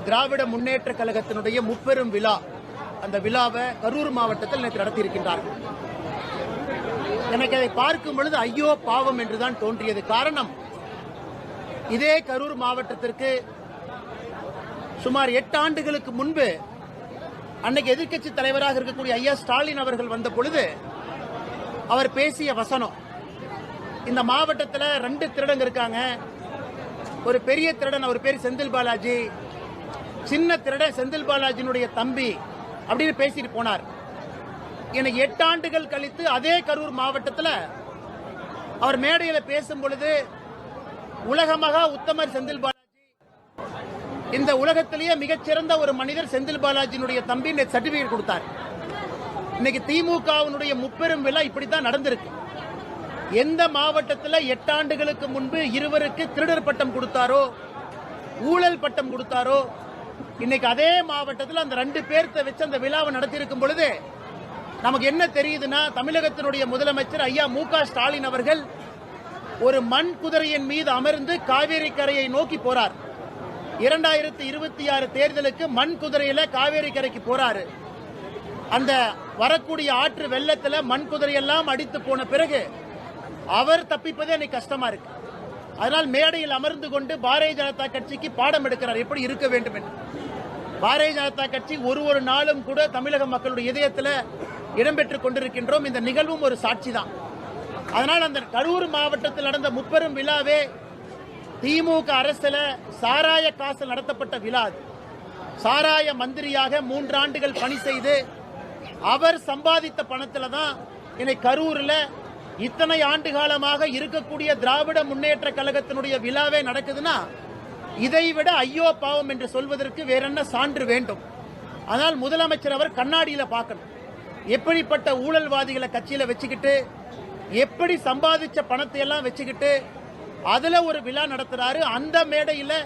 திராவிட முன்னேற்ற கழகத்தினுடைய முப்பெரும் விழா, அந்த விழாவை கரூர் மாவட்டத்தில் நேற்று நடத்தியிருக்கின்றார்கள். எனக்கு அதை பார்க்கும் பொழுது ஐயோ பாவம் என்றுதான் தோன்றியது. காரணம், இதே கரூர் மாவட்டத்திற்கு சுமார் 8 ஆண்டுகளுக்கு முன்பு அன்னைக்கு எதிர்க்கட்சி தலைவராக இருக்கக்கூடிய ஐயா ஸ்டாலின் அவர்கள் வந்த பொழுது அவர் பேசிய வசனம், இந்த மாவட்டத்தில் 2 திருடங்க இருக்காங்க. ஒரு பெரிய திருடன், அவர் பேர் செந்தில் பாலாஜி, சின்ன திருடன் செந்தில் பாலாஜியினுடைய தம்பி அப்படின்னு பேசிட்டு போனார். எனக்கு 8 ஆண்டுகள் கழித்து அதே கரூர் மாவட்டத்தில் அவர் மேடையில் பேசும் பொழுது உலகமகா உத்தமர் செந்தில் பாலாஜி, இந்த உலகத்திலேயே மிகச்சிறந்த ஒரு மனிதர் செந்தில் பாலாஜியினுடைய தம்பி சர்டிபிகேட் கொடுத்தார். இன்னைக்கு திமுகவினுடைய முப்பெரும் விழா இப்படித்தான் நடந்திருக்கு. எந்த மாவட்டத்தில் 8 ஆண்டுகளுக்கு முன்பு இருவருக்கு திருடர் பட்டம் கொடுத்தாரோ, ஊழல் பட்டம் கொடுத்தாரோ, இன்னைக்கு அதே மாவட்டத்தில் அந்த 2 பேர்த்த வச்சு அந்த விழாவை நடத்தியிருக்கும் பொழுது நமக்கு என்ன தெரியுதுன்னா, தமிழகத்தினுடைய முதலமைச்சர் ஐயா மு.க. ஸ்டாலின் அவர்கள் ஒரு மண் குதிரையின் மீது அமர்ந்து காவேரி கரையை நோக்கி போறார். 2026 தேர்தலுக்கு மண் குதிரையில காவேரி கரைக்கு போறாரு. அந்த வரக்கூடிய ஆற்று வெள்ளத்துல மண் குதிரையெல்லாம் அடித்து போன பிறகு அவர் தப்பிப்பதே எனக்கு கஷ்டமா இருக்கு. அதனால் மேடையில் அமர்ந்து கொண்டு பாரதிய ஜனதா கட்சிக்கு பாடம் எடுக்கிறார், எப்படி இருக்க வேண்டும் என்று. பாரதிய ஜனதா கட்சி ஒரு நாளும் கூட தமிழக மக்களுடைய இதயத்தில் இடம்பெற்றுக் கொண்டிருக்கின்றோம். இந்த நிகழ்வும் ஒரு சாட்சி தான். அதனால் அந்த கரூர் மாவட்டத்தில் நடந்த முப்பெரும் விழாவே திமுக அரசுல சாராய காசு நடத்தப்பட்ட விழா. சாராய மந்திரியாக 3 ஆண்டுகள் பணி செய்து அவர் சம்பாதித்த பணத்துல தான் இன்னைக்கு கரூர்ல இத்தனை ஆண்டு காலமாக இருக்கக்கூடிய திராவிட முன்னேற்ற கழகத்தினுடைய விழாவே நடக்குதுன்னா, இதைவிட ஐயோ பாவம் என்று சொல்வதற்கு வேற என்ன சான்று வேண்டும்? ஆனால் முதலமைச்சர் அவர் கண்ணாடியில பார்க்கணும். எப்படிப்பட்ட ஊழல்வாதிகளை கட்சியில வச்சுக்கிட்டு, எப்படி சம்பாதிச்ச பணத்தை எல்லாம் வச்சுக்கிட்டு அதுல ஒரு விழா நடத்துறாரு. அந்த மேடையில்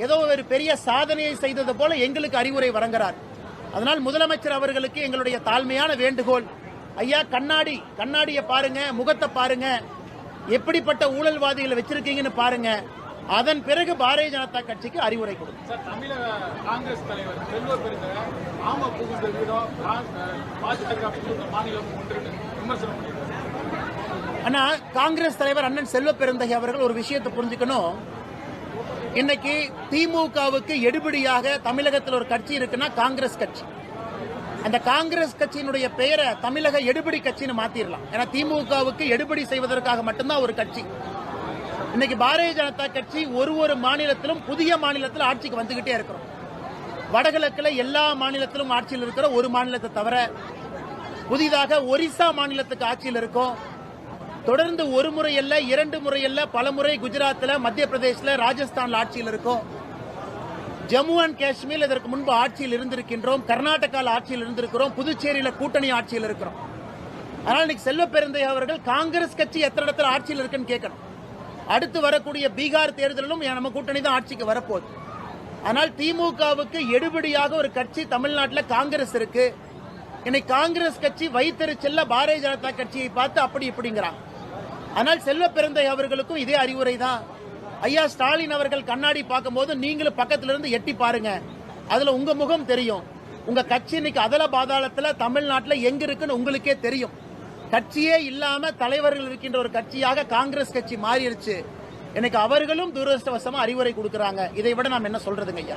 ஏதோ ஒரு பெரிய சாதனையை செய்தது போல எங்களுக்கு அறிவுரை வழங்குறார். அதனால் முதலமைச்சர் அவர்களுக்கு எங்களுடைய தாழ்மையான வேண்டுகோள், ஐயா கண்ணாடியை பாருங்க, முகத்தை பாருங்க, எப்படிப்பட்ட ஊழல்வாதிகளை வச்சிருக்கீங்கன்னு பாருங்க. அதன் பிறகு பாரதிய ஜனதா கட்சிக்கு அறிவுரை கொடுக்கும். தமிழக காங்கிரஸ் தலைவர் செல்வ பெருந்தகை ஆனா காங்கிரஸ் தலைவர் அண்ணன் செல்வ பெருந்தகை அவர்கள் ஒரு விஷயத்தை புரிஞ்சுக்கணும். இன்னைக்கு திமுகவுக்கு எடுபடியாக தமிழகத்தில் ஒரு கட்சி இருக்குன்னா காங்கிரஸ் கட்சி. அந்த காங்கிரஸ் கட்சியினுடைய பெயரை தமிழக எடுபடி கட்சின்னு மாத்திரலாம். ஏன்னா திமுகவுக்கு எடுபடி செய்வதற்காக மட்டும்தான் ஒரு கட்சி. இன்னைக்கு பாரதிய ஜனதா கட்சி ஒரு மாநிலத்திலும் புதிய மாநிலத்தில் ஆட்சிக்கு வந்துகிட்டே இருக்கிறோம். வடகிழக்குல எல்லா மாநிலத்திலும் ஆட்சியில் இருக்கிற ஒரு மாநிலத்தை தவிர புதிதாக ஒரிசா மாநிலத்துக்கு ஆட்சியில் இருக்கும். தொடர்ந்து ஒரு முறை அல்ல, 2 முறை அல்ல, பல முறை குஜராத்தில், மத்திய பிரதேசில், ராஜஸ்தான்ல ஆட்சியில் இருக்கும். ஜம்மு அண்ட் காஷ்மீர் இதற்கு முன்பு ஆட்சியில் இருந்திருக்கின்றோம். கர்நாடகாவில் ஆட்சியில் இருந்திருக்கிறோம். புதுச்சேரியில கூட்டணி ஆட்சியில் இருக்கிறோம். ஆனால் இன்னைக்கு செல்வ பெருந்தகை அவர்கள் காங்கிரஸ் கட்சி எத்தனை இடத்துல ஆட்சியில் இருக்குன்னு கேட்கணும். அடுத்து வரக்கூடிய பீகார் தேர்தலிலும் நம்ம கூட்டணி தான் ஆட்சிக்கு வரப்போகுது. ஆனால் திமுகவுக்கு எடுபடியாக ஒரு கட்சி தமிழ்நாட்டில் காங்கிரஸ் இருக்கு. இன்னைக்கு காங்கிரஸ் கட்சி வைத்தறிச்சல்ல பாரதிய ஜனதா கட்சியை பார்த்து அப்படி இப்படிங்கிறாங்க. ஆனால் செல்வ பெருந்தகை அவர்களுக்கும் இதே அறிவுரை தான். ஐயா ஸ்டாலின் அவர்கள் கண்ணாடி பார்க்கும்போது நீங்களும் பக்கத்துல இருந்து எட்டி பாருங்க, அதுல உங்க முகம் தெரியும். உங்க கட்சி இன்னைக்கு அதல பாதாளத்துல தமிழ்நாட்டில் எங்க இருக்குன்னு உங்களுக்கே தெரியும். கட்சியே இல்லாம தலைவர்கள் இருக்கின்ற ஒரு கட்சியாக காங்கிரஸ் கட்சி மாறிடுச்சு. எனக்கு அவர்களும் துரதிருஷ்டவசமா அறிவுரை கொடுக்கறாங்க. இதை விட நாம் என்ன சொல்றதுங்க ஐயா?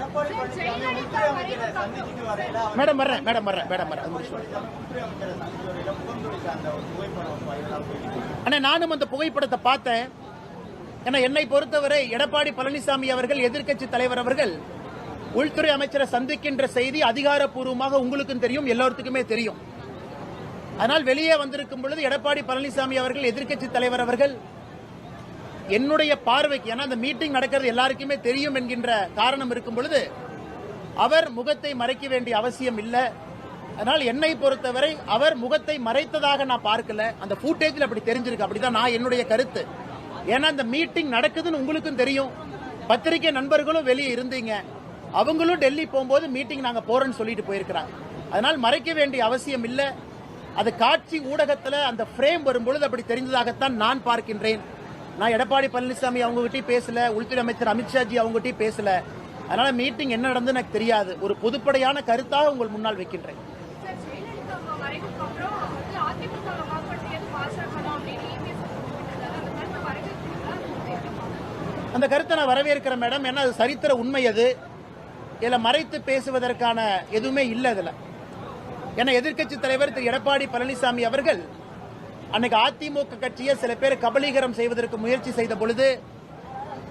மேடம் அண்ணா, நானும் அந்த புகைப்படத்தை பார்த்தேன். ஏன்னா என்னை பொறுத்தவரை எடப்பாடி பழனிசாமி அவர்கள், எதிர்க்கட்சி தலைவர் அவர்கள் உள்துறை அமைச்சரை சந்திக்கின்ற செய்தி அதிகாரப்பூர்வமாக உங்களுக்கும் தெரியும், எல்லாத்துக்குமே தெரியும். ஆனால் வெளியே வந்திருக்கும் பொழுது எடப்பாடி பழனிசாமி அவர்கள், எதிர்க்கட்சி தலைவர் அவர்கள், என்னுடைய பார்வைக்கு, ஏன்னா அந்த மீட்டிங் நடக்கிறது எல்லாருக்குமே தெரியும் என்கின்ற காரணம் இருக்கும் பொழுது அவர் முகத்தை மறைக்க வேண்டிய அவசியம் இல்லை. அதனால் என்னை பொறுத்தவரை அவர் முகத்தை மறைத்ததாக நான் பார்க்கல. அந்த ஃபுட்டேஜில் அப்படி தெரிஞ்சிருக்கு. அப்படிதான் நான் என்னுடைய கருத்து. ஏன்னா அந்த மீட்டிங் நடக்குதுன்னு உங்களுக்கும் தெரியும், பத்திரிகை நண்பர்களும் வெளியே இருந்தீங்க, அவங்களும் டெல்லி போகும்போது மீட்டிங் நாங்க போறோம்னு சொல்லிட்டு போயிருக்கிறாங்க. அதனால் மறைக்க வேண்டிய அவசியம் இல்லை. அது காட்சி ஊடகத்தில் அந்த ஃப்ரேம் வரும்பொழுது அப்படி தெரிந்ததாகத்தான் நான் பார்க்கின்றேன். நான் எடப்பாடி பழனிசாமி அவங்ககிட்டயும் பேசல, உள்துறை அமைச்சர் அமித்ஷாஜி அவங்ககிட்டயும் பேசல. அதனால மீட்டிங் என்ன நடந்து எனக்கு தெரியாது. ஒரு பொதுப்படையான கருத்தாக உங்கள் முன்னால் வைக்கின்றேன். சார், ஜெயலலிதா மறைவுக்கு அப்புறம் வந்து அதிமுக வாக்குறுதியது பாஜக அப்படின்னு EPS குறிப்பிட்டிருந்தாரு. அந்த கருத்தை வரவேற்கிறீங்களா? அந்த கருத்தை நான் வரவேற்கிறேன் மேடம். ஏன்னா அது சரித்திர உண்மை. அது இதில் மறைத்து பேசுவதற்கான எதுவுமே இல்லை இதில். ஏன்னா எதிர்க்கட்சி தலைவர் திரு எடப்பாடி பழனிசாமி அவர்கள் அன்னைக்கு அதிமுக கட்சியை சில பேர் கபலீகரம் செய்வதற்கு முயற்சி செய்த பொழுது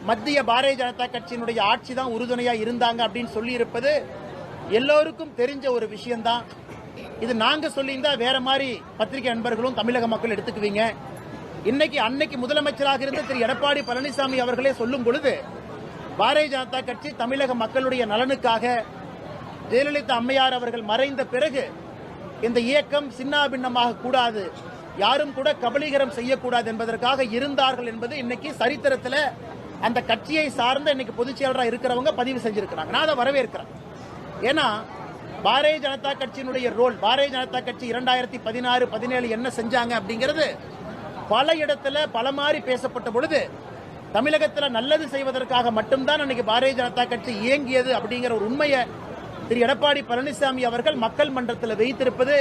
மத்திய பாரதிய ஜனதா கட்சியினுடைய ஆட்சி தான் உறுதுணையா இருந்தாங்க அப்படின்னு சொல்லி இருப்பது எல்லோருக்கும் தெரிஞ்ச ஒரு விஷயம்தான். இது நாங்க சொல்லியிருந்தா வேற மாதிரி பத்திரிகை நண்பர்களும் தமிழக மக்கள் எடுத்துக்குவீங்க. அன்னைக்கு முதலமைச்சராக இருந்த திரு எடப்பாடி பழனிசாமி அவர்களே சொல்லும் பொழுது பாரதிய ஜனதா கட்சி தமிழக மக்களுடைய நலனுக்காக ஜெயலலிதா அம்மையார் அவர்கள் மறைந்த பிறகு இந்த இயக்கம் சின்னாபின்னமாக கூடாது, யாரும் கூட கபலீகரம் செய்யக்கூடாது என்பதற்காக இருந்தார்கள் என்பது இன்னைக்கு சரித்திரத்தில் அந்த கட்சியை சார்ந்த இன்னைக்கு பொதுச் செயலராக இருக்கிறவங்க பதிவு செஞ்சிருக்கிறாங்க. நான் அதை வரவேற்கிறேன். ஏன்னா பாரதிய ஜனதா கட்சியினுடைய ரோல், பாரதிய ஜனதா கட்சி 2016-17 என்ன செஞ்சாங்க அப்படிங்கிறது பல இடத்துல பல மாதிரி பேசப்பட்ட பொழுது தமிழகத்தில் நல்லது செய்வதற்காக மட்டும்தான் அன்னைக்கு பாரதிய ஜனதா கட்சி இயங்கியது அப்படிங்கிற ஒரு உண்மையை திரு எடப்பாடி பழனிசாமி அவர்கள் மக்கள் மன்றத்தில் வைத்திருப்பது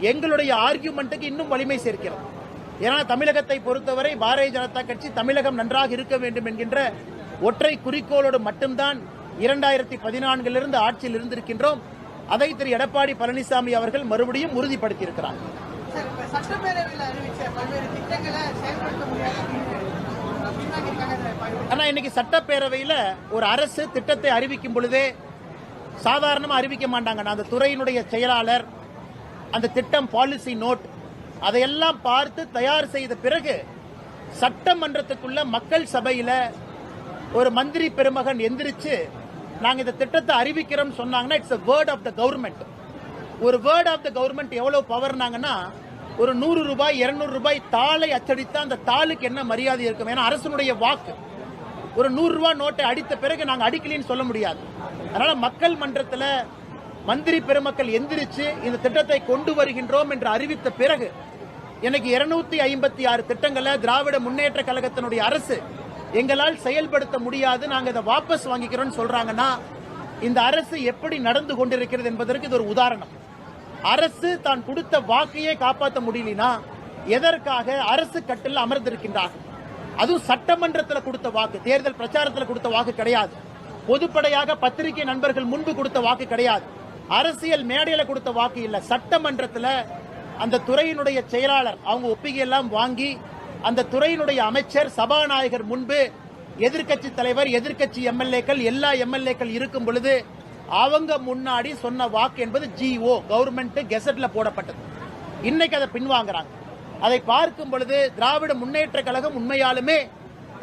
எங்களுடைய ஆர்கியூமெண்ட்டுக்கு இன்னும் வலிமை சேர்க்கிறது. ஏன்னா தமிழகத்தை பொறுத்தவரை பாரதிய ஜனதா கட்சி தமிழகம் நன்றாக இருக்க வேண்டும் என்கின்ற ஒற்றை குறிக்கோளோடு மட்டும்தான் 2014 ஆட்சியில் இருந்திருக்கின்றோம். அதை திரு எடப்பாடி பழனிசாமி அவர்கள் மறுபடியும் உறுதிப்படுத்தியிருக்கிறார். ஆனா இன்னைக்கு சட்டப்பேரவையில் ஒரு அரசு திட்டத்தை அறிவிக்கும் பொழுதே சாதாரணமா அறிவிக்க மாட்டாங்க. அந்த துறையினுடைய செயலாளர் அந்த திட்டம் பாலிசி நோட் அதையெல்லாம் பார்த்து தயார் செய்த பிறகு சட்டமன்றத்துக்குள்ள மக்கள் சபையில ஒரு மந்திரி பெருமகன் எந்திரிச்சு நாங்க இந்த திட்டத்தை அறிவிக்கிறோம் சொன்னாங்கன்னா it's a word of the government. ஒரு வேர்ட் ஆஃப் த கவர்மெண்ட் எவ்வளவு பவர்னாங்கன்னா ஒரு 100 ரூபாய் 200 ரூபாய் தாளை அச்சடித்தா அந்த தாளுக்கு என்ன மரியாதை இருக்கும். ஏன்னா அரசனுடைய வாக்கு. ஒரு 100 ரூபாய் நோட்டை அடித்த பிறகு நாங்க அடிக்கலின்னு சொல்ல முடியாது. அதனால மக்கள் மன்றத்தில் மந்திரி பெருமக்கள் எந்திரிச்சு இந்த திட்டத்தை கொண்டு வருகின்றோம் என்று அறிவித்த பிறகு எனக்கு 256 திட்டங்களை திராவிட முன்னேற்ற கழகத்தினுடைய அரசு எங்களால் செயல்படுத்த முடியாது, நாங்க இதை வாபஸ் வாங்கிக்கிறோம் சொல்றாங்கன்னா இந்த அரசு எப்படி நடந்து கொண்டிருக்கிறது என்பதற்கு இது ஒரு உதாரணம். அரசு தான் கொடுத்த வாக்கையே காப்பாற்ற முடியலனா எதற்காக அரசு கட்டில் அமர்ந்திருக்கின்றார்? அதுவும் சட்டமன்றத்தில் கொடுத்த வாக்கு, தேர்தல் பிரச்சாரத்தில் கொடுத்த வாக்கு கிடையாது. பொதுப்படையாக பத்திரிகை நண்பர்கள் முன்பு கொடுத்த வாக்கு கிடையாது. அரசியல் மேடையில கொடுத்த வாக்கு இல்ல. சட்டமன்றத்தில் அந்த துறையினுடைய செயலாளர் அவங்க ஒப்பிகை எல்லாம் வாங்கி அந்த துறையினுடைய அமைச்சர் சபாநாயகர் முன்பு எதிர்க்கட்சி தலைவர் எதிர்க்கட்சி எம்எல்ஏக்கள் எல்லா எம்எல்ஏக்கள் இருக்கும் பொழுது அவங்க முன்னாடி சொன்ன வாக்கு என்பது GO கவர்மெண்ட் கெசட்ல போடப்பட்டது. இன்னைக்கு அதை பின்வாங்குறாங்க. அதை பார்க்கும் பொழுது திராவிட முன்னேற்ற கழகம் உண்மையாலுமே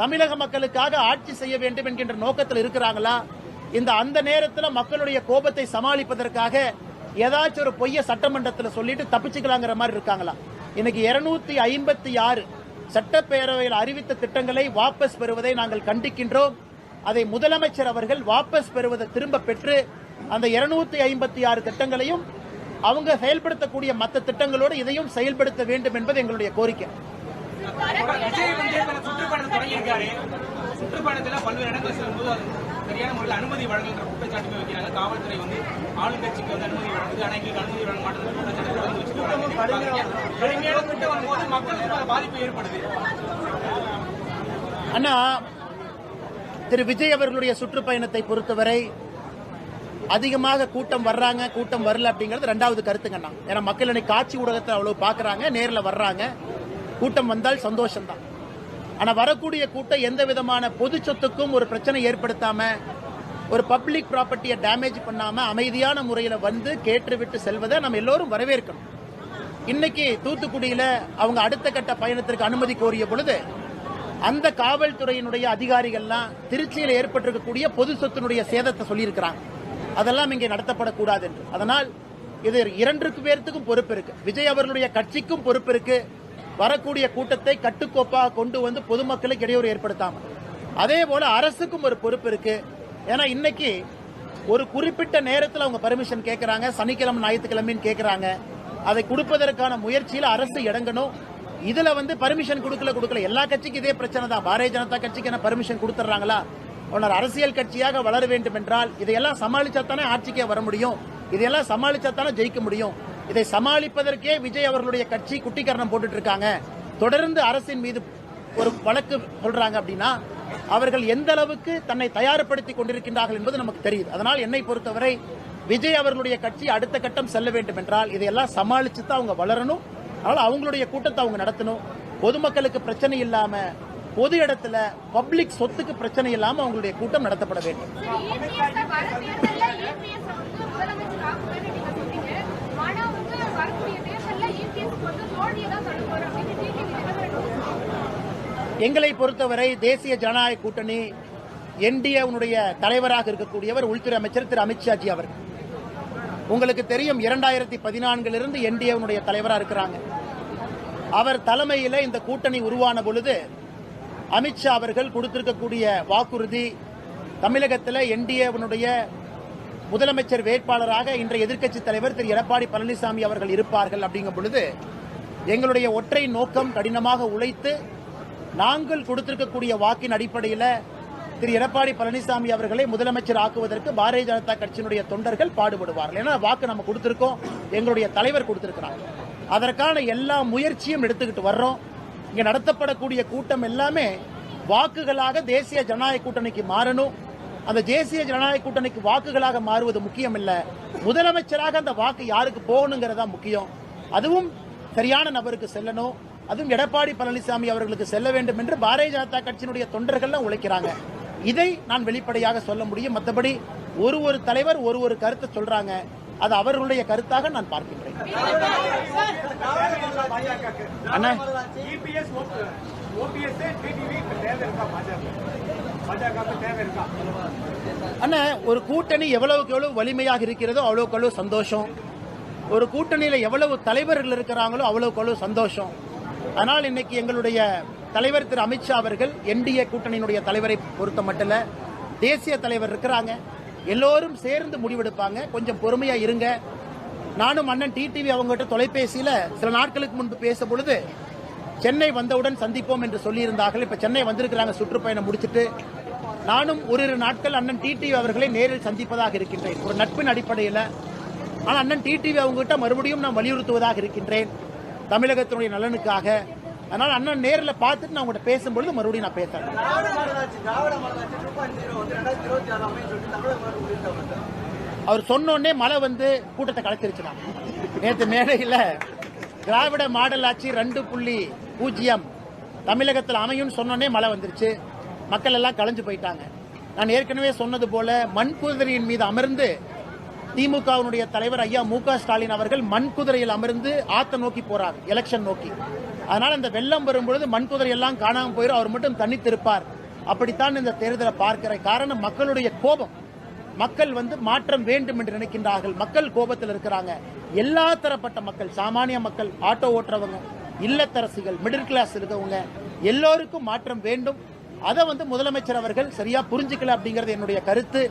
தமிழக மக்களுக்காக ஆட்சி செய்ய வேண்டும் என்கின்ற நோக்கத்தில் இருக்கிறாங்களா? அந்த நேரத்தில் மக்களுடைய கோபத்தை சமாளிப்பதற்காக ஏதாச்சும் ஒரு பொய்ய சட்டமன்றத்தில் சொல்லிட்டு தப்பிச்சுக்கலாங்கிற மாதிரி இருக்காங்களா? இன்னைக்கு 256 சட்டப்பேரவையில் அறிவித்த திட்டங்களை வாபஸ் பெறுவதை நாங்கள் கண்டிக்கின்றோம். அதை முதலமைச்சர் அவர்கள் வாபஸ் பெறுவதை திரும்ப பெற்று அந்த 256 திட்டங்களையும் அவங்க செயல்படுத்தக்கூடிய மற்ற திட்டங்களோடு இதையும் செயல்படுத்த வேண்டும் என்பது எங்களுடைய கோரிக்கை. விஜய் வந்து சுற்றுப்பயணம் தொடங்கியிருக்காரு. சுற்றுப்பயணத்தில் பல்வேறு இடங்கள் செல்லும்போது சரியான முறையில் அனுமதி வழங்குகிற குற்றச்சாட்டு வைக்கிறாங்க. காவல்துறை வந்து ஆளுங்கட்சிக்கு வந்து அனுமதி வழங்குது, ஆனால் எங்களுக்கு அனுமதி வழங்க மாட்டேங்குது. கடுமையான திட்டம் வரும்போது மக்களுக்கு பாதிப்பு ஏற்படுது. அண்ணா, திரு விஜய் அவர்களுடைய சுற்றுப்பயணத்தை பொறுத்தவரை அதிகமாக கூட்டம் வர்றாங்க கூட்டம் வரல அப்படிங்கிறது ரெண்டாவது கருத்துங்கண்ணா. ஏன்னா மக்கள் இன்னைக்கு காட்சி ஊடகத்தை அவ்வளவு பாக்குறாங்க, நேரில் வர்றாங்க, கூட்டம் வந்தால் சந்தோஷம் தான். ஆனா வரக்கூடிய கூட்டம் எந்த விதமான பொது சொத்துக்கும் ஒரு பிரச்சனை ஏற்படுத்தாம ஒரு பப்ளிக் ப்ராப்பர்ட்டியை டேமேஜ் பண்ணாம அமைதியான முறையில் வந்து கேட்டுவிட்டு செல்வதை நம்ம எல்லோரும் வரவேற்கணும். இன்னைக்கு தூத்துக்குடியில அவங்க அடுத்த கட்ட பயணத்திற்கு அனுமதி கோரிய பொழுது அந்த காவல்துறையினுடைய அதிகாரிகள்லாம் திருச்சியில் ஏற்பட்டிருக்கக்கூடிய பொது சொத்தினுடைய சேதத்தை சொல்லியிருக்கிறாங்க. அதெல்லாம் இங்கே நடத்தப்படக்கூடாது என்று. அதனால் இது 2 பேர்த்துக்கும் பொறுப்பு இருக்கு. விஜய் அவர்களுடைய கட்சிக்கும் பொறுப்பு இருக்கு. வரக்கூடிய கூட்டத்தை கட்டுக்கோப்பாக கொண்டு வந்து பொதுமக்களுக்கு இடையூறு ஏற்படுத்தாம. அதே போல அரசுக்கும் ஒரு பொறுப்பு இருக்கு. ஏன்னா இன்னைக்கு ஒரு குறிப்பிட்ட நேரத்தில் அவங்க பர்மிஷன் கேட்கறாங்க, சனிக்கிழமை ஞாயிற்றுக்கிழமைன்னு கேட்கறாங்க. அதை கொடுப்பதற்கான முயற்சியில் அரசு இறங்கணும். இதுல வந்து பர்மிஷன் கொடுக்கல எல்லா கட்சிக்கும் இதே பிரச்சனை தான். பாரதிய ஜனதா கட்சிக்கு என்ன பர்மிஷன் கொடுத்துறாங்களா? ஒரு அரசியல் கட்சியாக வளர வேண்டும் என்றால் இதையெல்லாம் சமாளிச்சாத்தானே ஆட்சிக்கே வர முடியும், இதையெல்லாம் சமாளிச்சாத்தானே ஜெயிக்க முடியும். இதை சமாளிப்பதற்கே விஜய் அவர்களுடைய கட்சி குட்டிக்கரணம் போட்டுட்டு இருக்காங்க. தொடர்ந்து அரசின் மீது ஒரு வழக்கு சொல்றாங்க அப்படின்னா அவர்கள் எந்த அளவுக்கு தன்னை தயார்படுத்திக் கொண்டிருக்கின்றார்கள் என்பது நமக்கு தெரியுது. அதனால் என்னை பொறுத்தவரை விஜய் அவர்களுடைய கட்சி அடுத்த கட்டம் செல்ல வேண்டும் என்றால் இதையெல்லாம் சமாளிச்சு தான் அவங்க வளரணும். அதனால அவங்களுடைய கூட்டத்தை அவங்க நடத்தணும். பொதுமக்களுக்கு பிரச்சனை இல்லாம, பொது இடத்துல பப்ளிக் சொத்துக்கு பிரச்சனை இல்லாம அவங்களுடைய கூட்டம் நடத்தப்பட வேண்டும். எங்களை பொறுத்தவரை தேசிய ஜனநாயக கூட்டணி என்டிஏவுடைய தலைவராக இருக்கக்கூடியவர் உள்துறை அமைச்சர் திரு அமித்ஷாஜி அவர்கள். உங்களுக்கு தெரியும் 2014 என்டிஏவுடைய தலைவராக இருக்கிறாங்க. அவர் தலைமையில் இந்த கூட்டணி உருவான பொழுது அமித்ஷா அவர்கள் கொடுத்திருக்கக்கூடிய வாக்குறுதி தமிழகத்தில் என்டிஏவுடைய முதலமைச்சர் வேட்பாளராக இன்றைய எதிர்க்கட்சி தலைவர் திரு எடப்பாடி பழனிசாமி அவர்கள் இருப்பார்கள். அப்படிங்கும் பொழுது எங்களுடைய ஒற்றை நோக்கம் கடினமாக உழைத்து நாங்கள் கொடுத்திருக்கக்கூடிய வாக்கின் அடிப்படையில் திரு எடப்பாடி பழனிசாமி அவர்களை முதலமைச்சர் ஆக்குவதற்கு பாரதிய ஜனதா கட்சியினுடைய தொண்டர்கள் பாடுபடுவார்கள். ஏன்னா வாக்கு நம்ம கொடுத்திருக்கோம், எங்களுடைய தலைவர் கொடுத்திருக்கிறார். அதற்கான எல்லா முயற்சியும் எடுத்துக்கிட்டு வர்றோம். இங்க நடத்தப்படக்கூடிய கூட்டம் எல்லாமே வாக்குகளாக தேசிய ஜனநாயக கூட்டணிக்கு மாறணும். அந்த தேசிய ஜனநாயக கூட்டணிக்கு வாக்குகளாக மாறுவது முக்கியம் இல்ல, முதலமைச்சராக அந்த வாக்கு யாருக்கு போகணுங்கிறதா முக்கியம். அதுவும் சரியான நபருக்கு செல்லணும். அதுவும் எடப்பாடி பழனிசாமி அவர்களுக்கு செல்ல வேண்டும் என்று பாரதிய ஜனதா கட்சியினுடைய தொண்டர்கள் உழைக்கிறாங்க. இதை நான் வெளிப்படையாக சொல்ல முடியும். மற்றபடி ஒரு தலைவர் ஒரு கருத்தை சொல்றாங்க, அது அவர்களுடைய கருத்தாக நான் பார்க்கின்றேன். அண்ணா, ஒரு கூட்டணி எவ்வளவுக்கு எவ்வளவு வலிமையாக இருக்கிறதோ அவ்வளவுக்கு அவ்வளவு சந்தோஷம். ஒரு கூட்டணியில எவ்வளவு தலைவர்கள் இருக்கிறாங்களோ அவ்வளவுக்கு அவ்வளவு சந்தோஷம். ஆனால் இன்னைக்கு எங்களுடைய தலைவர் திரு அமித்ஷா அவர்கள் என்டிஏ கூட்டணியினுடைய தலைவரை பொறுத்த மட்டும் தேசிய தலைவர் இருக்கிறாங்க, எல்லோரும் சேர்ந்து முடிவெடுப்பாங்க. கொஞ்சம் பொறுமையா இருங்க. நானும் அண்ணன் டிடிவி அவங்ககிட்ட தொலைபேசியில சில நாட்களுக்கு முன்பு பேச பொழுது சென்னை வந்தவுடன் சந்திப்போம் என்று சொல்லியிருந்தார்கள். இப்ப சென்னை வந்திருக்கிறாங்க சுற்றுப்பயணம் முடிச்சுட்டு. நானும் ஒரு நாட்கள் அண்ணன் டிடிவி அவர்களை நேரில் சந்திப்பதாக இருக்கின்றேன், ஒரு நட்பின் அடிப்படையில். ஆனால் அண்ணன் டிடிவி அவங்ககிட்ட மறுபடியும் நான் வலியுறுத்துவதாக இருக்கின்றேன் தமிழகத்தினுடைய நலனுக்காக. அதனால் அண்ணன் நேரில் பார்த்துட்டு நான் உங்கள்கிட்ட பேசும்பொழுது மறுபடியும் நான் பேசுறேன். அவர் சொன்னோடனே மழை வந்து கூட்டத்தை கலைச்சிருச்சுனா. நேற்று மேடையில் திராவிட மாடல் ஆட்சி 2.0 தமிழகத்தில் அமையும் சொன்னோடனே மழை வந்துருச்சு, மக்கள் எல்லாம் கலைஞ்சு போயிட்டாங்க. நான் ஏற்கனவே சொன்னது போல மண்குதிரையின் மீது அமர்ந்து திமுகவினுடைய தலைவர் ஐயா மு.க. ஸ்டாலின் அவர்கள் மண்குதிரையில் அமர்ந்து ஆத்த நோக்கி போறார், எலெக்ஷன் நோக்கி. அதனால இந்த வெள்ளம் வரும்பொழுது மண்குதிரை எல்லாம் காணாமல் போயிடும், அவர் மட்டும் தனித்திருப்பார். அப்படித்தான் இந்த தேர்தலை பார்க்கிற காரணம் மக்களுடைய கோபம். மக்கள் மாற்றம் வேண்டும் என்று நினைக்கின்றார்கள், மக்கள் கோபத்தில் இருக்கிறாங்க. எல்லா தரப்பட்ட மக்கள், சாமானிய மக்கள், ஆட்டோ ஓட்டுறவங்க, இல்லத்தரசிகள், மிடில் கிளாஸ் இருக்கவங்க எல்லோருக்கும் மாற்றம் வேண்டும். அதை முதலமைச்சர் அவர்கள் சரியா புரிஞ்சுக்கல அப்படிங்கிறது என்னுடைய கருத்து.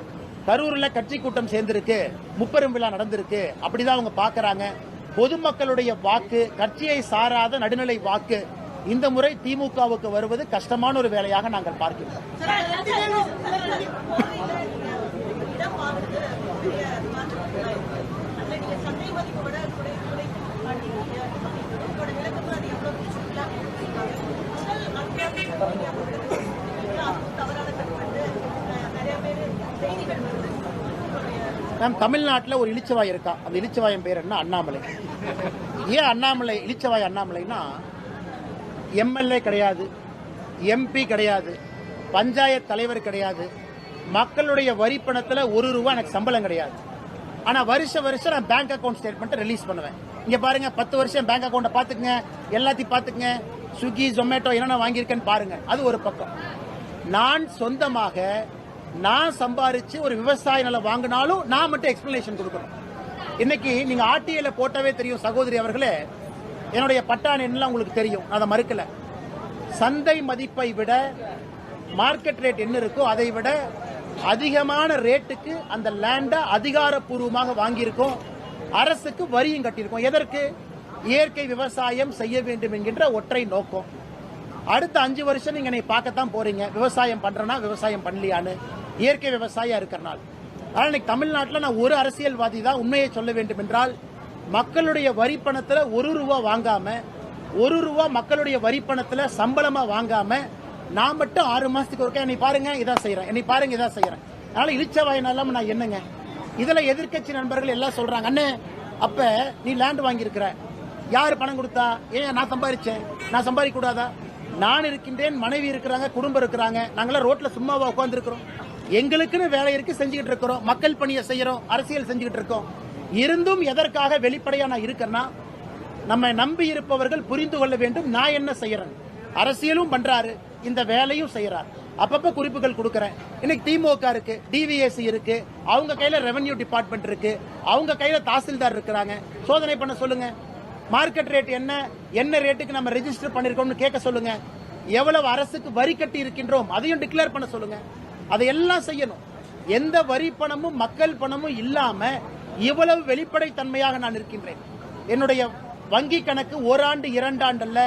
கரூரில் கட்சி கூட்டம் சேர்ந்திருக்கு, முப்பெரும் விழா நடந்திருக்கு, அப்படிதான் அவங்க பாக்குறாங்க. பொதுமக்களுடைய வாக்கு, கட்சியை சாராத நடுநிலை வாக்கு இந்த முறை திமுகவுக்கு வருவது கஷ்டமான ஒரு வேலையாக நாங்கள் பார்க்கிறோம். தமிழ்நாட்டில் ஒரு இளிச்சவாய் இருக்கா, அந்த இளிச்சவாயம் பேர் என்ன? அண்ணாமலை. ஏன் அண்ணாமலை இளிச்சவாய் அண்ணாமலைனா, எம்எல்ஏ கிடையாது, எம்பி கிடையாது, பஞ்சாயத்து தலைவர் கிடையாது, மக்களுடைய வரி பணத்தில் ₹1 எனக்கு சம்பளம் கிடையாது. ஆனா வருஷம் நான் பேங்க் அக்கௌண்ட் ஸ்டேட்மெண்ட் ரிலீஸ் பண்ணுவேன். இங்க பாருங்க, 10 வருஷம் பேங்க் அக்கௌண்ட்டை பாத்துக்கங்க, எல்லாத்தையும் பாத்துக்கங்க, ஸ்விக்கி ஜொமேட்டோ என்னென்ன வாங்கியிருக்கேன்னு பாருங்க. அது ஒரு பக்கம். நான் சொந்தமாக நான் சம்பாரிச்சு ஒரு விவசாய நிலம் வாங்கினாலும் நான் மட்டும் எக்ஸ்பிளனேஷன் கொடுக்கணும். இன்னைக்கு நீங்க ஆர்டிஐல போட்டவே தெரியும் சகோதரி அவர்களே, என்னுடைய பட்டான் என்ன உங்களுக்கு தெரியும், நான் அதை மறுக்கல. சந்தை மதிப்பை விட மார்க்கெட் ரேட் என்ன இருக்கோ அதை விட அதிகமான ரேட்டுக்கு அந்த லேண்டை அதிகாரப்பூர்வமாக வாங்கியிருக்கோம். அரசுக்கு வரியும் கட்டியிருக்கோம். எதற்கு? இயற்கை விவசாயம் செய்ய வேண்டும் என்கின்ற ஒற்றை நோக்கம். அடுத்த 5 வருஷம் நீங்க என்னை பார்க்கத்தான் போறீங்க. விவசாயம் பண்றேன்னா விவசாயம் பண்ணலையான்னு, இயற்கை விவசாயியா இருக்கிறனால. ஆனால் இன்னைக்கு தமிழ்நாட்டில் நான் ஒரு அரசியல்வாதி தான் உண்மையை சொல்ல வேண்டும் என்றால், மக்களுடைய வரி பணத்துல 1 ரூபா வாங்காம, 1 ரூபா மக்களுடைய வரி பணத்துல சம்பளமா வாங்காம, நான் மட்டும் 6 மாசத்துக்கு ஒருக்கா என்னை பாருங்க இதான் செய்யறேன், என்னை பாருங்க இதான் செய்யறேன். அதனால இழிச்சவாயினால நான் என்னங்க? இதுல எதிர்க்கட்சி நண்பர்கள் எல்லாம் சொல்றாங்க, அண்ணே அப்ப நீ லேண்ட் வாங்கியிருக்கிற, யாரு பணம் கொடுத்தா? ஏன் நான் சம்பாதிச்சேன், நான் சம்பாதிக்க கூடாதா? நான் இருக்கின்றேன், மனைவி இருக்கிறாங்க, குடும்பம் இருக்கிறாங்க, நாங்களாம் ரோட்ல சும்மாவா உட்கார்ந்து இருக்கிறோம்? எங்களுக்குன்னு வேலை இருக்கு, செஞ்சுக்கிட்டு இருக்கிறோம், மக்கள் பணியை செய்யறோம், அரசியல் செஞ்சுக்கிட்டு இருக்கோம். இருந்தும் எதற்காக வெளிப்படையா நான் இருக்கேன்னா, நம்ம நம்பி இருப்பவர்கள் புரிந்து கொள்ள வேண்டும் நான் என்ன செய்யறேன். அரசியலும் பண்றாரு, இந்த வேலையும் செய்யறாரு. அப்பப்ப குறிப்புகள் கொடுக்கறேன். இன்னைக்கு திமுக இருக்கு, டிவிஎஸ்சி இருக்கு, அவங்க கையில ரெவென்யூ டிபார்ட்மெண்ட் இருக்கு, அவங்க கையில தாசில்தார் இருக்கிறாங்க. சோதனை பண்ண சொல்லுங்க. மார்க்கெட் ரேட் என்ன, என்ன ரேட்டுக்கு நம்ம ரெஜிஸ்டர் பண்ணிருக்கோம்னு கேட்க சொல்லுங்க. எவ்வளவு அரசுக்கு வரி கட்டி இருக்கின்றோம் அதையும் டிக்ளேர் பண்ண சொல்லுங்க. அதையெல்லாம் செய்யணும். எந்த வரி பணமும் மக்கள் பணமும் இல்லாம இவ்வளவு வெளிப்படைத்தன்மையாக நான் இருக்கின்றேன். என்னுடைய வங்கி கணக்கு 1 ஆண்டு 2 ஆண்டு அல்ல,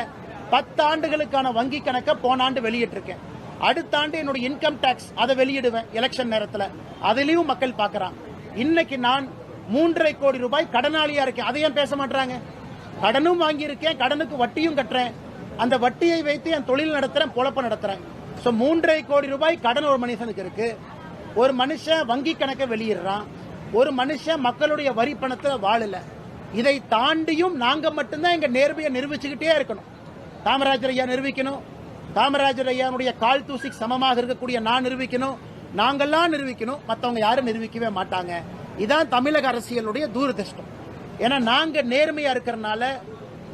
10 ஆண்டுகளுக்கான வங்கி கணக்கை போன ஆண்டு வெளியிட்டிருக்கேன். அடுத்த ஆண்டு என்னுடைய இன்கம் டாக்ஸ் அதை வெளியிடுவேன் எலெக்ஷன் நேரத்தில். அதிலையும் மக்கள் பார்க்கறான். இன்னைக்கு நான் 3.5 கோடி ரூபாய் கடனாளியா இருக்கேன். அதையும் பேச மாட்டாங்க. கடனும் வாங்கி இருக்கேன், கடனுக்கு வட்டியும் கட்டுறேன். அந்த வட்டியை வைத்து என் தொழில் நடத்துறேன், பொழப்பு நடத்துறேன். 3.5 கோடி ரூபாய் கடன் ஒரு மனுஷனுக்கு இருக்கு. ஒரு மனுஷன் வங்கி கணக்கை வெளியிடுறான், ஒரு மனுஷன் மக்களுடைய வரி பணத்தை வாழல. இதை தாண்டியும் நாங்க மட்டும்தான் எங்க நேர்மையை நிரூபிச்சுக்கிட்டே இருக்கணும். காமராஜர் ஐயா நிரூபிக்கணும், காமராஜர் ஐயாவுடைய கால் தூசிக்கு சமமாக இருக்கக்கூடிய நான் நிரூபிக்கணும், நாங்கெல்லாம் நிரூபிக்கணும், மற்றவங்க யாரும் நிரூபிக்கவே மாட்டாங்க. இதான் தமிழக அரசியலுடைய தூரதிருஷ்டம். ஏன்னா நாங்க நேர்மையா இருக்கிறனால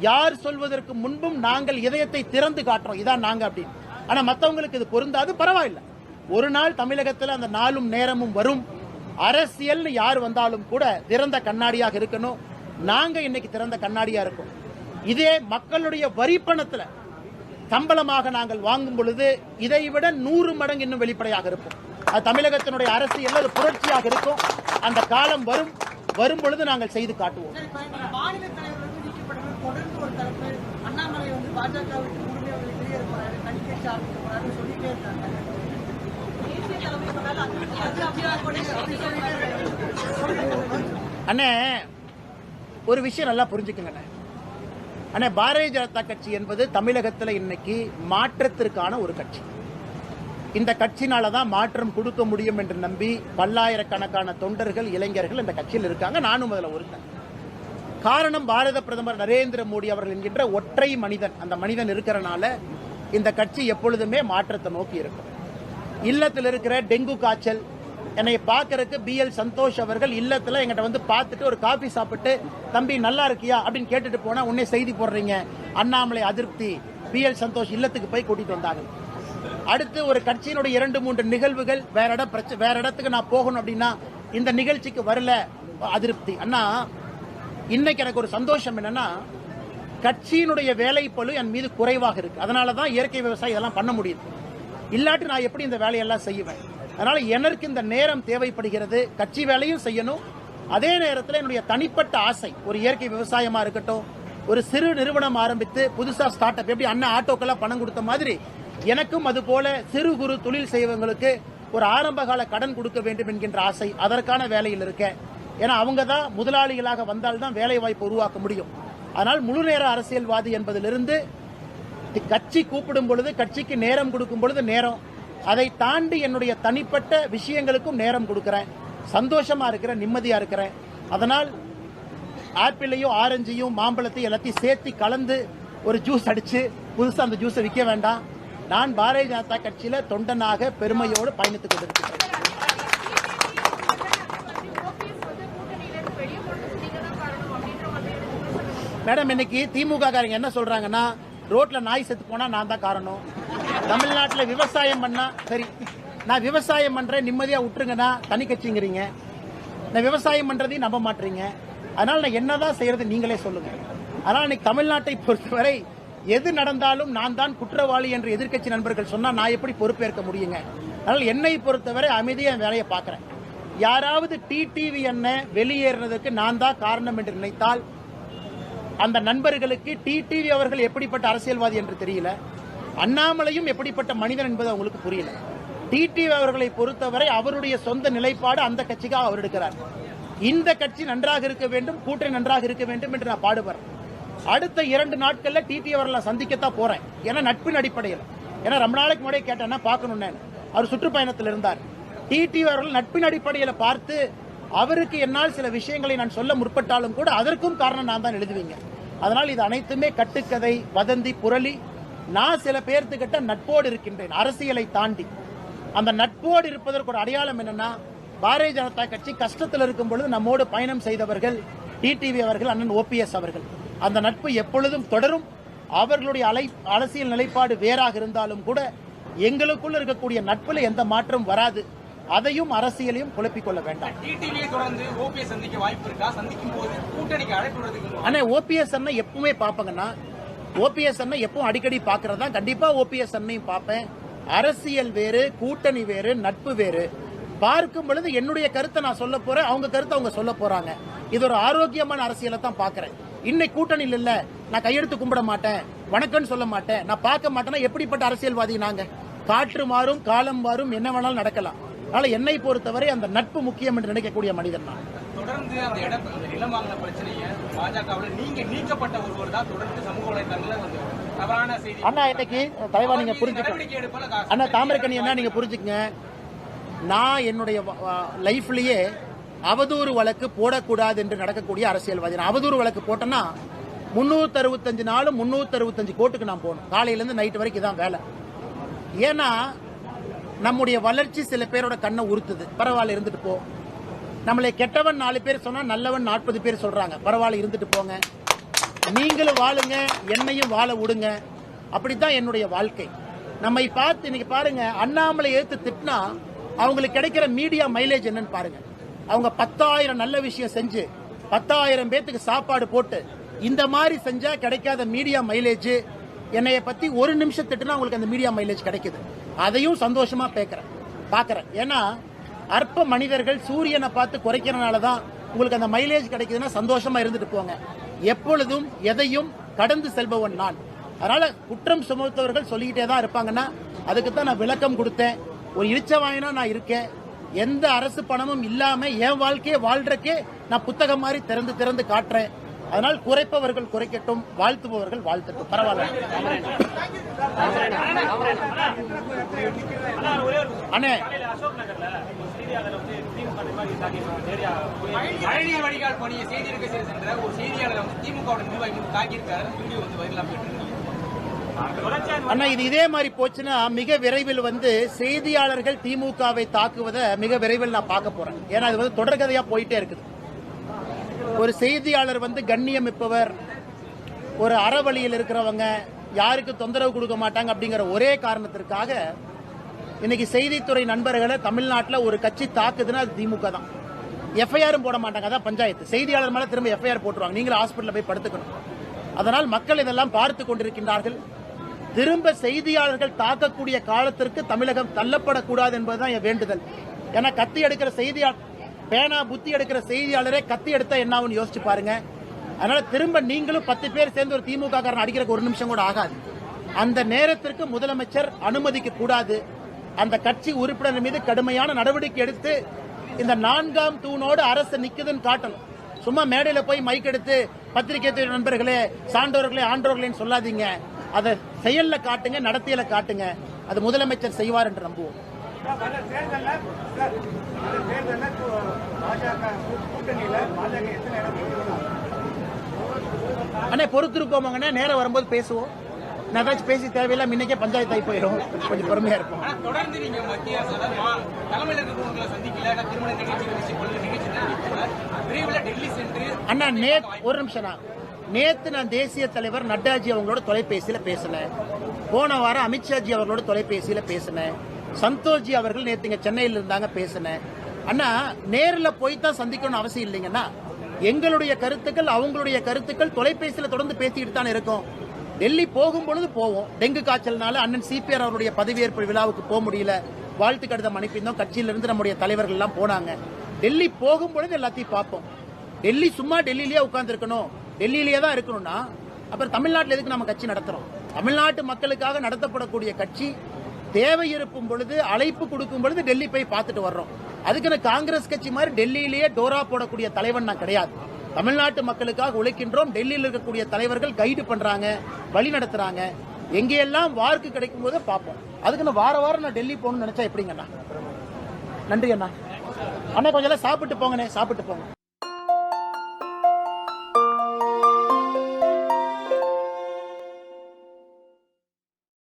யார் சொல்வதற்கு முன்பும் நாங்கள் இதயத்தை திறந்து காட்டுறோம், இதான் நாங்க அப்படின்னு. ஆனா மற்றவங்களுக்கு இது பொருந்தாது, பரவாயில்ல. ஒரு நாள் தமிழகத்தில் அந்த நாளும் நேரமும் வரும். அரசியல் யார் வந்தாலும் கூட திறந்த கண்ணாடியாக இருக்கணும். நாங்க இன்னைக்கு திறந்த கண்ணாடியா இருக்கோம். இதே மக்களுடைய வரி பணத்துல சம்பளமாக நாங்கள் வாங்கும் பொழுது இதை விட 100 மடங்கு இன்னும் வெளிப்படையாக இருப்போம். அது தமிழகத்தினுடைய அரசியல் ஒரு புரட்சியாக இருக்கும். அந்த காலம் வரும், வரும் பொழுது நாங்கள் செய்து காட்டுவோம். மாநில தலைவர் நீக்கப்பட்டது தொடர்ந்து ஒரு தரப்பு அண்ணாமலை பாஜகவுக்கு உரிமையாளர்கள் வெளியேற போறாரு, தனிக்கட்சி ஆரம்பிக்க போறாரு சொல்லிட்டே இருக்காங்க. தேசிய தலைமை அண்ணே ஒரு விஷயம் நல்லா புரிஞ்சுக்குங்க அண்ணே. பாரதிய ஜனதா கட்சி என்பது தமிழகத்தில் இன்னைக்கு மாற்றத்திற்கான ஒரு கட்சி. இந்த கட்சினாலதான் மாற்றம் கொடுக்க முடியும் என்று நம்பி பல்லாயிரக்கணக்கான தொண்டர்கள், இளைஞர்கள் இந்த கட்சியில் இருக்காங்க. நானும் அதில் ஒருத்தன். காரணம் பாரத பிரதமர் நரேந்திர மோடி அவர்கள் என்கின்ற ஒற்றை மனிதன். அந்த மனிதன் இருக்கிறனால இந்த கட்சி எப்பொழுதுமே மாற்றத்தை நோக்கி இருக்கும். இல்லத்தில் இருக்கிற டெங்கு காய்ச்சல் என்னை பார்க்கறதுக்கு BL சந்தோஷ் அவர்கள் இல்லத்துல எங்கிட்ட வந்து பார்த்துட்டு ஒரு காபி சாப்பிட்டு, தம்பி நல்லா இருக்கியா அப்படின்னு கேட்டுட்டு போனா உடனே செய்தி போடுறீங்க, அண்ணாமலை அதிருப்தி, BL சந்தோஷ் இல்லத்துக்கு போய் கூட்டிட்டு வந்தாங்க. அடுத்து ஒரு கட்சியினுடைய 2-3 நிகழ்வுகள் வேற இடத்துக்கு நான் போகணும் அப்படின்னா இந்த நிகழ்ச்சிக்கு வரல, அதிருப்தி. அண்ணா இன்னைக்கு எனக்கு ஒரு சந்தோஷம் என்னன்னா, கட்சியினுடைய வேலைப்பளு என் மீது குறைவாக இருக்கு. அதனாலதான் இயற்கை விவசாயம் இதெல்லாம் பண்ண முடியுது. இல்லாட்டி நான் எப்படி இந்த வேலையெல்லாம் செய்வேன்? அதனால எனக்கு இந்த நேரம் தேவைப்படுகிறது. கட்சி வேலையும் செய்யணும், அதே நேரத்தில் என்னுடைய தனிப்பட்ட ஆசை ஒரு இயற்கை விவசாயமா இருக்கட்டும், ஒரு சிறு நிறுவனம் ஆரம்பித்து புதுசா ஸ்டார்ட் அப், எப்படி அண்ணன் ஆட்டோக்கெல்லாம் பணம் கொடுத்த மாதிரி எனக்கும் அது போல சிறு குறு தொழில் செய்வங்களுக்கு ஒரு ஆரம்பகால கடன் கொடுக்க வேண்டும் என்கின்ற ஆசை. அதற்கான வேலையில் இருக்கேன். ஏன்னா அவங்க தான் முதலாளிகளாக வந்தால்தான் வேலை வாய்ப்பு உருவாக்க முடியும். அதனால் முழு நேர அரசியல்வாதி என்பதிலிருந்து கட்சி கூப்பிடும் பொழுது, கட்சிக்கு நேரம் கொடுக்கும் பொழுது நேரம், அதை தாண்டி என்னுடைய தனிப்பட்ட விஷயங்களுக்கும் நேரம் கொடுக்கிறேன். சந்தோஷமா இருக்கிறேன், நிம்மதியா இருக்கிறேன். அதனால் ஆப்பிளையும் ஆரஞ்சையும் மாம்பழத்தையும் எல்லாத்தையும் சேர்த்து கலந்து ஒரு ஜூஸ் அடிச்சு புதுசா அந்த ஜூஸை விற்க வேண்டாம். நான் பாரதிய ஜனதா கட்சியில தொண்டனாக பெருமையோடு பயணித்துக் கொண்டிருக்கிறேன். மேடம், இன்னைக்கு திமுக காரங்க என்ன சொல்றாங்கன்னா, ரோட்ல நாய் செத்து போனா நான் தான் காரணம், தமிழ்நாட்டில் விவசாயம் பண்ணா சரி, நான் விவசாயம் பண்றேன் நிம்மதியா விட்டுருங்கன்னா தனி கட்சிங்கிறீங்க, நான் விவசாயம் பண்றதையும் நம்ப மாட்டீங்க. அதனால நான் என்னதான் செய்யறது நீங்களே சொல்லுங்க. அதனால இன்னைக்கு தமிழ்நாட்டை பொறுத்தவரை எது நடந்தாலும் நான் தான் குற்றவாளி என்று எதிர்க்கட்சி நண்பர்கள் சொன்னா நான் எப்படி பொறுப்பேற்க முடியுங்க? அதனால என்னை பொறுத்தவரை அமைதியா என் வேலையை பார்க்கிறேன். யாராவது டிடிவி என்ன வெளியேறினதுக்கு நான் தான் காரணம் என்று நினைத்தால் அந்த நண்பர்களுக்கு டிடிவி அவர்கள் எப்படிப்பட்ட அரசியல்வாதி என்று தெரியல, அண்ணாமலையும் எப்படிப்பட்ட மனிதன் என்பது அவங்களுக்கு புரியல. டிடிவி அவர்களை பொறுத்தவரை அவருடைய சொந்த நிலைப்பாடு அந்த கட்சிக்காக அவர் எடுக்கிறார். இந்த கட்சி நன்றாக இருக்க வேண்டும், கூட்டணி நன்றாக இருக்க வேண்டும் என்று நான் பாடுபடுறேன். அடுத்த 2 நாட்கள்ல டிடிவி அவர்களை சந்திக்கத்தான் போறேன். ஏன்னா நட்பின் அடிப்படையில். ஏன்னா ரொம்ப நாளைக்கு முன்னாடியே கேட்டேன்னா பார்க்கணும்னு அவர் சுற்றுப்பயணத்தில் இருந்தார். டிடிவி அவர்கள் நட்பின் அடிப்படையில் பார்த்து அவருக்கு என்னால் சில விஷயங்களை நான் சொல்ல முற்பட்டாலும் கூட அதற்கும் காரணம் நான் தான் எழுதுவீங்க. அதனால் இது அனைத்துமே கட்டுக்கதை, வதந்தி, புரளி. நான் சில பேர்த்துக்கிட்ட நட்போடு இருக்கின்றேன், அரசியலை தாண்டி. அந்த நட்போடு இருப்பதற்கு ஒரு அடையாளம் என்னன்னா, பாரதிய ஜனதா கட்சி கஷ்டத்தில் இருக்கும் பொழுது நம்மோடு பயணம் செய்தவர்கள் டிடிவி அவர்கள், அண்ணன் ஓபிஎஸ் அவர்கள். அந்த நட்பு எப்பொழுதும் தொடரும். அவர்களுடைய அரசியல் நிலைப்பாடு வேறாக இருந்தாலும் கூட எங்களுக்குள்ள இருக்கக்கூடிய நட்புல எந்த மாற்றம் வராது. அதையும் அரசியலையும் குழப்பிக் கொள்ள வேண்டாம். அண்ணா ஓபிஎஸ் அண்ணா எப்பவுமே பாப்பங்கன்னா, ஓபிஎஸ் அண்ணா எப்பவும் அடிக்கடி பாக்குறதா, கண்டிப்பா ஓபிஎஸ் அண்ணையும் பார்ப்பேன். அரசியல் வேறு, கூட்டணி வேறு, நட்பு வேறு. பார்க்கும் பொழுது என்னுடைய கருத்தை நான் சொல்ல போறேன், அவங்க கருத்தை அவங்க சொல்ல போறாங்க. இது ஒரு ஆரோக்கியமான அரசியலை தான் பாக்குறேன். இன்னைக்கு கூட்டணியில் இல்ல, நான் கையெழுத்து கும்பிட மாட்டேன், வணக்கம்னு சொல்ல மாட்டேன், நான் பார்க்க மாட்டேன்னா எப்படிப்பட்ட அரசியல்வாதி நாங்க? காற்று மாறும், காலம் மாறும், என்ன வேணாலும் நடக்கலாம். அதனால என்னை பொறுத்தவரை அந்த நட்பு முக்கியம் என்று நினைக்கக்கூடிய மனிதன் நான். தொடர்ந்து அந்த நிலம் வாங்கின பிரச்சனையை பாஜகவில் நீங்க நீக்கப்பட்ட ஒருவர் தான் தொடர்ந்து சமூக வலைதளங்களில் தவறான செய்தி. அண்ணா இன்னைக்கு தலைவா நீங்க புரிஞ்சுக்கணும். அண்ணா தாமரைக்கணி என்ன நீங்க புரிஞ்சுக்கங்க, நான் என்னுடைய லைஃப்லயே அவதூறு வழக்கு போடக்கூடாது என்று நடக்கக்கூடிய அரசியல்வாதி. நான் அவதூறு வழக்கு போட்டேன்னா 365 நாளும் 365 கோர்ட்டுக்கு நான் போகணும். காலையிலேருந்து நைட்டு வரைக்கும் இதான் வேலை. ஏன்னா நம்முடைய வளர்ச்சி சில பேரோட கண்ணை உறுத்துது. பரவாயில்ல இருந்துட்டு போ. நம்மளை கெட்டவன் 4 பேர் சொன்னா நல்லவன் 40 பேர் சொல்றாங்க. பரவாயில்ல இருந்துட்டு போங்க, நீங்களும் வாழுங்க, என்னையும் வாழ விடுங்க. அப்படித்தான் என்னுடைய வாழ்க்கை. நம்மை பார்த்து இன்னைக்கு பாருங்க, அண்ணாமலை எடுத்து திட்டினா அவங்களுக்கு கிடைக்கிற மீடியா மைலேஜ் என்னன்னு பாருங்க. அவங்க 10,000 நல்ல விஷயம் செஞ்சு 10,000 பேத்துக்கு சாப்பாடு போட்டு இந்த மாதிரி செஞ்சா கிடைக்காத மீடியா மைலேஜ், என்னைய பத்தி ஒரு நிமிஷம் திட்டுனா உங்களுக்கு அந்த மீடியா மைலேஜ் கிடைக்குது. அதையும் சந்தோஷமா பாக்குறேன். ஏன்னா அற்ப மனிதர்கள் சூரியனை பார்த்து குறைக்கிறனால தான் உங்களுக்கு அந்த மைலேஜ் கிடைக்குதுன்னா சந்தோஷமா இருந்துட்டு போங்க. எப்பொழுதும் எதையும் கடந்து செல்பவன் நான். அதனால குற்றம் சுமத்தவர்கள் சொல்லிக்கிட்டே தான் இருப்பாங்கன்னா அதுக்கு தான் நான் விளக்கம் கொடுத்தேன். ஒரு இழிச்சவாயனா நான் இருக்கேன். எந்த அரசு பணமும் இல்லாம என் வாழ்க்கையை வாழ்றக்கே நான் புத்தகம் மாதிரி திறந்து காட்டுறேன். அதனால் குறைப்பவர்கள் குறைக்கட்டும், வாழ்த்துபவர்கள் வாழ்த்தட்டும். பரவாயில்ல அண்ணே. மழைநீர் வடிகால் பணியை செய்திருக்க சென்ற ஒரு செய்தியாளர் திமுக நிர்வாகிகள் தாக்கியிருக்காரு. வீடியோ வைரலா போயிட்டு. அண்ணா இது இதே மாதிரி போச்சுன்னா மிக விரைவில் செய்தியாளர்கள் திமுகவை தாக்குவதை மிக விரைவில் நான் பார்க்க போறேன். ஏன்னா அது தொடர்கதையா போயிட்டே இருக்குது. ஒரு செய்தியாளர் கண்ணியம் மிப்பவர், ஒரு அறவழியில் இருக்கிறவங்க, யாருக்கு தொந்தரவு கொடுக்க மாட்டாங்க அப்படிங்கிற ஒரே காரணத்திற்காக இன்னைக்கு செய்தித்துறை நண்பர்களை தமிழ்நாட்டில் ஒரு கட்சி தாக்குதுன்னா அது திமுக தான். எஃப்ஐஆரும் போட மாட்டாங்க, அதான் பஞ்சாயத்து. செய்தியாளர் மேல திரும்ப எஃப்ஐஆர் போட்டுருவாங்க, நீங்களும் ஹாஸ்பிட்டல் போய் படுத்துக்கணும். அதனால் மக்கள் இதெல்லாம் பார்த்து கொண்டிருக்கின்றார்கள். திரும்ப செய்தியாளர்கள் தாக்கக்கூடிய காலத்திற்கு தமிழகம் தள்ளப்படக்கூடாது என்பதுதான் என் வேண்டுதல். ஏன்னா கத்தி எடுக்கிற செய்தியாளர், பேனா புத்தி எடுக்கிற செய்தியாளரே கத்தி எடுத்தா என்ன ஆகும்னு யோசிச்சு பாருங்க. அதனால திரும்ப நீங்களும் 10 பேர் சேர்ந்து ஒரு திமுக காரன் அடிக்கிறக்கு ஒரு நிமிஷம் கூட ஆகாது. அந்த நேரத்திற்கு முதலமைச்சர் அனுமதிக்க கூடாது. அந்த கட்சி உறுப்பினர் மீது கடுமையான நடவடிக்கை எடுத்து இந்த 4ஆம் தூணோடு அரசு நிக்குதுன்னு காட்டணும். சும்மா மேடையில போய் மைக் எடுத்து பத்திரிகை துறை நண்பர்களே, சான்றோர்களே, ஆன்றோர்களேன்னு சொல்லாதீங்க. அதை செயல்ல காட்டுங்க, நடத்தியல காட்டுங்க. அது முதலமைச்சர் செய்வார் என்று நம்புவோம். அண்ணே பொறுத்திருப்போம், நேரம் வரும்போது பேசுவோம். நான் ஏதாச்சும் பேசி தேவையில்லாம இன்னைக்கே பஞ்சாயத்து ஆகி போயிடும். கொஞ்சம் பொறுமையா இருக்கும். தொடர்ந்து நீங்க மத்திய தலைமையில் இருக்கிறவங்களை சந்திக்கல, திருமண நிகழ்ச்சி டெல்லி சென்று அண்ணா ஒரு நிமிஷம். நேத்து நான் தேசிய தலைவர் நட்டாஜி அவங்களோட தொலைபேசியில பேசினேன். போன வாரம் அமித்ஷாஜி அவர்களோட தொலைபேசியில பேசினேன். சந்தோஷ்ஜி அவர்கள் நேத்து இங்க சென்னையில் இருந்தாங்க, பேசினேன். அண்ணா நேரில் போய் தான் சந்திக்கணும்னு அவசியம் இல்லைங்கன்னா, எங்களுடைய கருத்துக்கள் அவங்களுடைய கருத்துக்கள் தொலைபேசியில தொடர்ந்து பேசிக்கிட்டு தான் இருக்கும். டெல்லி போகும் பொழுது போவோம். டெங்கு காய்ச்சல்னால அண்ணன் சிபிஆர் அவருடைய பதவியேற்பு விழாவுக்கு போக முடியல. வாழ்த்து கடிதம் அனுப்பியிருந்தோம். கட்சியிலிருந்து நம்முடைய தலைவர்கள் எல்லாம் போனாங்க. டெல்லி போகும் பொழுது எல்லாத்தையும் பார்ப்போம். டெல்லி சும்மா டெல்லியிலேயே உட்கார்ந்து இருக்கணும், டெல்லியிலேயே தான் இருக்கணும்னா அப்புறம் தமிழ்நாட்டில் எதுக்கு நம்ம கட்சி நடத்துறோம்? தமிழ்நாட்டு மக்களுக்காக நடத்தப்படக்கூடிய கட்சி. தேவை இருக்கும் பொழுது, அழைப்பு கொடுக்கும் பொழுது டெல்லி போய் பார்த்துட்டு வர்றோம். அதுக்குன்னு காங்கிரஸ் கட்சி மாதிரி டெல்லியிலேயே டோரா போடக்கூடிய தலைவன் நான் கிடையாது. தமிழ்நாட்டு மக்களுக்காக உழைக்கின்றோம். டெல்லியில் இருக்கக்கூடிய தலைவர்கள் கைடு பண்றாங்க, வழி நடத்துறாங்க. எங்கெல்லாம் வார்க்கு கிடைக்கும் போது பார்ப்போம். அதுக்குன்னு வார வாரம் நான் டெல்லி போகணும்னு நினைச்சா எப்படிங்கண்ணா? நன்றி அண்ணா. அண்ணா கொஞ்சம் சாப்பிட்டு போங்கண்ணே, சாப்பிட்டு போங்க.